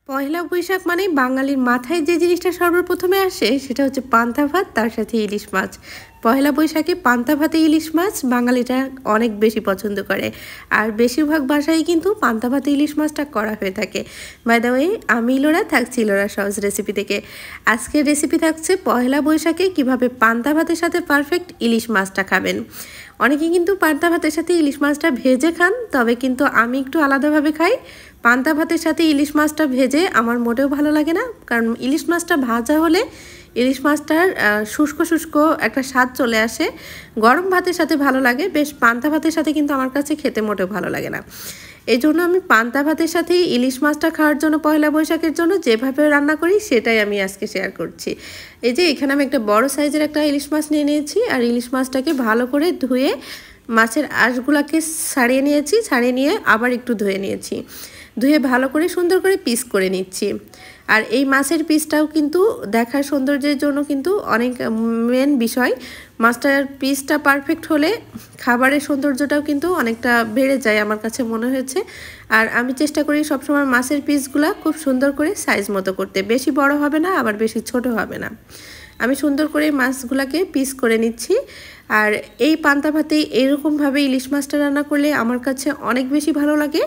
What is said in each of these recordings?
পহেলা বৈশাখ মানে বাঙালির মাথায় যে জিনিসটা সর্বপ্রথমে আসে সেটা হচ্ছে পান্তা ভাত, তার সাথে ইলিশ মাছ। পহেলা বৈশাখে পান্তা ভাতে ইলিশ মাছ বাঙালিরা অনেক বেশি পছন্দ করে। আর বেশিরভাগ বাসায় কিন্তু পান্তা ভাতে ইলিশ মাছটা করা হয়ে থাকে। বাই দ্য ওয়ে, আমি ইলোরা থাকছি ইলোরা সহজ রেসিপি থেকে। আজকের রেসিপি থাকছে পহেলা বৈশাখে কিভাবে পান্তা ভাতের সাথে পারফেক্ট ইলিশ মাছটা খাবেন। অনেকে কিন্তু পান্তা ভাতের সাথে ইলিশ মাছটা ভেজে খান, তবে কিন্তু আমি একটু আলাদাভাবে খাই। পান্তা ভাতের সাথে ইলিশ মাছটা ভেজে আমার মোটেও ভালো লাগে না, কারণ ইলিশ মাছটা ভাজা হলে ইলিশ মাছটার শুষ্ক শুষ্ক একটা স্বাদ চলে আসে। গরম ভাতের সাথে ভালো লাগে বেশ, পান্তা ভাতের সাথে কিন্তু আমার কাছে খেতে মোটেও ভালো লাগে না। এই জন্য আমি পান্তা ভাতের সাথে ইলিশ মাছটা খাওয়ার জন্য পয়লা বৈশাখের জন্য যেভাবে রান্না করি সেটাই আমি আজকে শেয়ার করছি। এই যে এখানে আমি একটা বড় সাইজের একটা ইলিশ মাছ নিয়ে নিয়েছি, আর ইলিশ মাছটাকে ভালো করে ধুয়ে মাছের আঁশগুলাকে ছাড়িয়ে নিয়েছি, ছাড়িয়ে নিয়ে আবার একটু ধুয়ে নিয়েছি। ধুয়ে ভালো করে সুন্দর করে পিস করে নিচ্ছি। আর এই মাছের পিসটাও কিন্তু দেখার সৌন্দর্যের জন্য কিন্তু অনেক মেন বিষয়। মাছটার পিসটা পারফেক্ট হলে খাবারের সৌন্দর্যটাও কিন্তু অনেকটা বেড়ে যায় আমার কাছে মনে হয়েছে। আর আমি চেষ্টা করি সবসময় মাছের পিসগুলো খুব সুন্দর করে সাইজ মতো করতে, বেশি বড় হবে না আবার বেশি ছোট হবে না। আমি সুন্দর করে মাছগুলোকে পিস করে নিচ্ছি। আর এই পান্তা ভাতে এইরকমভাবে ইলিশ মাছটা রান্না করলে আমার কাছে অনেক বেশি ভালো লাগে,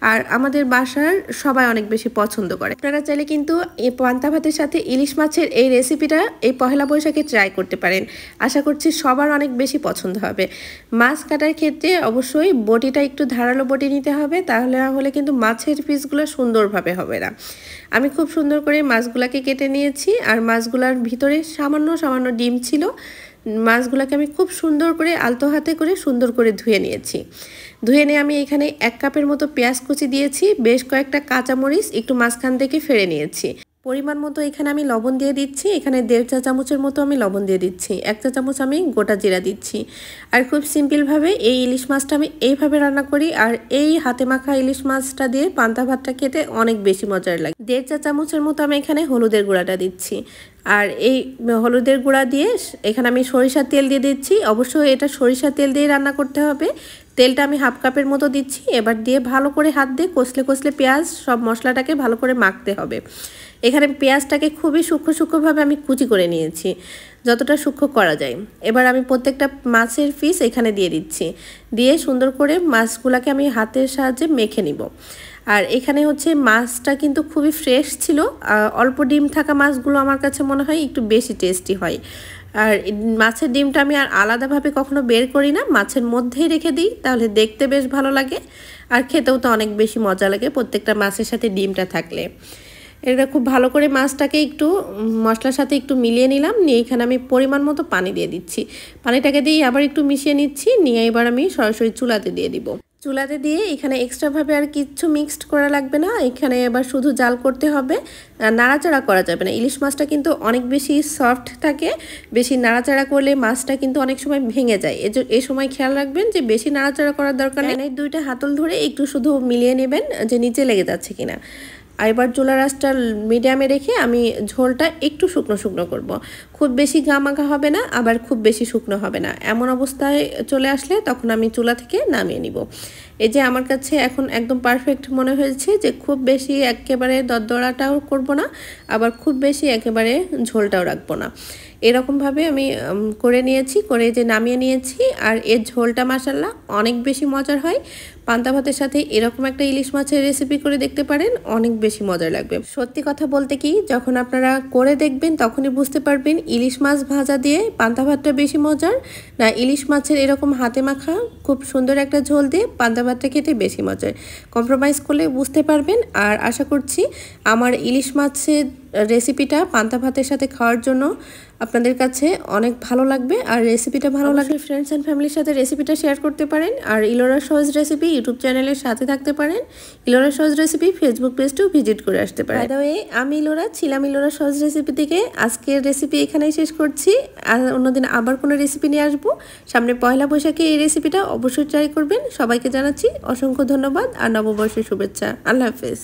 আর আমাদের বাসার সবাই অনেক বেশি পছন্দ করে। আপনারা চাইলে কিন্তু এই পান্তা ভাতের সাথে ইলিশ মাছের এই রেসিপিটা এই পহেলা বৈশাখে ট্রাই করতে পারেন। আশা করছি সবার অনেক বেশি পছন্দ হবে। মাছ কাটার ক্ষেত্রে অবশ্যই বটিটা একটু ধারালো বটি নিতে হবে, তাহলে হলে কিন্তু মাছের পিসগুলো সুন্দরভাবে হবে না। আমি খুব সুন্দর করে মাছগুলাকে কেটে নিয়েছি, আর মাছগুলার ভিতরে সামান্য সামান্য ডিম ছিল। মাছগুলোকে আমি খুব সুন্দর করে আলতো হাতে করে সুন্দর করে ধুয়ে নিয়েছি। ধুয়ে নিয়ে আমি এখানে 1 কাপের মতো পেঁয়াজ কুচি দিয়েছি, বেশ কয়েকটা কাঁচামরিচ একটু মাঝখান থেকে ফেড়ে নিয়েছি। পরিমাণ মতো এখানে আমি লবণ দিয়ে দিচ্ছি, এখানে 1.5 চা চামচের মতো আমি লবণ দিয়ে দিচ্ছি। 1 চা চামচ আমি গোটা জিরা দিচ্ছি। আর খুব সিম্পলভাবে এই ইলিশ মাছটা আমি এইভাবে রান্না করি, আর এই হাতে মাখা ইলিশ মাছটা দিয়ে পান্তা ভাতটা খেতে অনেক বেশি মজার লাগে। 1.5 চা চামচের মতো আমি এখানে হলুদের গুঁড়াটা দিচ্ছি। আর এই হলুদের গুঁড়া দিয়ে এখানে আমি সরিষার তেল দিয়ে দিচ্ছি। অবশ্যই এটা সরিষার তেল দিয়ে রান্না করতে হবে। তেলটা আমি 1/2 কাপের মতো দিচ্ছি। এবার দিয়ে ভালো করে হাত দিয়ে কষলে কষলে পেঁয়াজ সব মশলাটাকে ভালো করে মাখতে হবে। এখানে পেঁয়াজটাকে খুবই সূক্ষ্ম সূক্ষ্মভাবে আমি কুচি করে নিয়েছি, যতটা সূক্ষ্ম করা যায়। এবার আমি প্রত্যেকটা মাছের পিস এখানে দিয়ে দিচ্ছি, দিয়ে সুন্দর করে মাছগুলোকে আমি হাতের সাহায্যে মেখে নিব। আর এখানে হচ্ছে মাছটা কিন্তু খুবই ফ্রেশ ছিল। অল্প ডিম থাকা মাছগুলো আমার কাছে মনে হয় একটু বেশি টেস্টি হয়। আর মাছের ডিমটা আমি আর আলাদাভাবে কখনো বের করি না, মাছের মধ্যেই রেখে দিই, তাহলে দেখতে বেশ ভালো লাগে আর খেতেও তো অনেক বেশি মজা লাগে প্রত্যেকটা মাছের সাথে ডিমটা থাকলে। এটা খুব ভালো করে মাছটাকে একটু মশলার সাথে একটু মিলিয়ে নিলাম, নিয়ে এখানে আমি পরিমাণ মতো পানি দিয়ে দিচ্ছি। পানিটাকে দিয়ে আবার একটু মিশিয়ে নিচ্ছি, নিয়ে এবার আমি সরাসরি চুলাতে দিয়ে দিব। চুলাতে দিয়ে এখানে এক্সট্রাভাবে আর কিচ্ছু মিক্সড করা লাগবে না, এখানে এবার শুধু জাল করতে হবে, নাড়াচাড়া করা যাবে না। ইলিশ মাছটা কিন্তু অনেক বেশি সফট থাকে, বেশি নাড়াচাড়া করলে মাছটা কিন্তু অনেক সময় ভেঙে যায়। এই সময় খেয়াল রাখবেন যে বেশি নাড়াচাড়া করার দরকার নেই। 2টা হাতল ধরে একটু শুধু মিলিয়ে নেবেন যে নিচে লেগে যাচ্ছে কিনা। আর এবার চুলার আঁচটা মিডিয়ামে রেখে আমি ঝোলটা একটু শুকনো শুকনো করব। খুব বেশি গামাখা হবে না, আবার খুব বেশি শুকনো হবে না। এমন অবস্থায় চলে আসলে তখন আমি চুলা থেকে নামিয়ে নিব। এই যে আমার কাছে এখন একদম পারফেক্ট মনে হয়েছে, যে খুব বেশি একেবারে দরদরাটাও করব না, আবার খুব বেশি একেবারে ঝোলটাও রাখবো না। এরকমভাবে আমি করে নিয়েছি, করে যে নামিয়ে নিয়েছি। আর এর ঝোলটা মাশাআল্লাহ অনেক বেশি মজার হয়। পান্তা ভাতের সাথে এরকম একটা ইলিশ মাছের রেসিপি করে দেখতে পারেন, অনেক বেশি মজার লাগবে। সত্যি কথা বলতে কি, যখন আপনারা করে দেখবেন তখনই বুঝতে পারবেন ইলিশ মাছ ভাজা দিয়ে পান্তা ভাতটা বেশি মজার না ইলিশ মাছের এরকম হাতে মাখা খুব সুন্দর একটা ঝোল দিয়ে পান্তা ভাতটা খেতে বেশি মজার। কম্প্রোমাইজ করলে বুঝতে পারবেন। আর আশা করছি আমার ইলিশ মাছের রেসিপিটা পান্তা ভাতের সাথে খাওয়ার জন্য আপনাদের কাছে অনেক ভালো লাগবে। আর রেসিপিটা ভালো লাগলে ফ্রেন্ডস অ্যান্ড ফ্যামিলির সাথে রেসিপিটা শেয়ার করতে পারেন। আর ইলোরা সহজ রেসিপি ইউটিউব চ্যানেলের সাথে থাকতে পারেন। ইলোরা সহজ রেসিপি ফেসবুক পেজটাও ভিজিট করে আসতে পারেন। বাই দ্য ওয়ে, আমি ইলোরা ছিলাম ইলোরা সহজ রেসিপি থেকে। আজকের রেসিপি এখানেই শেষ করছি, আর অন্যদিন আবার কোনো রেসিপি নিয়ে আসবো। সামনে পয়লা বৈশাখে এই রেসিপিটা অবশ্যই ট্রাই করবেন। সবাইকে জানাচ্ছি অসংখ্য ধন্যবাদ আর নববর্ষের শুভেচ্ছা। আল্লাহ হাফেজ।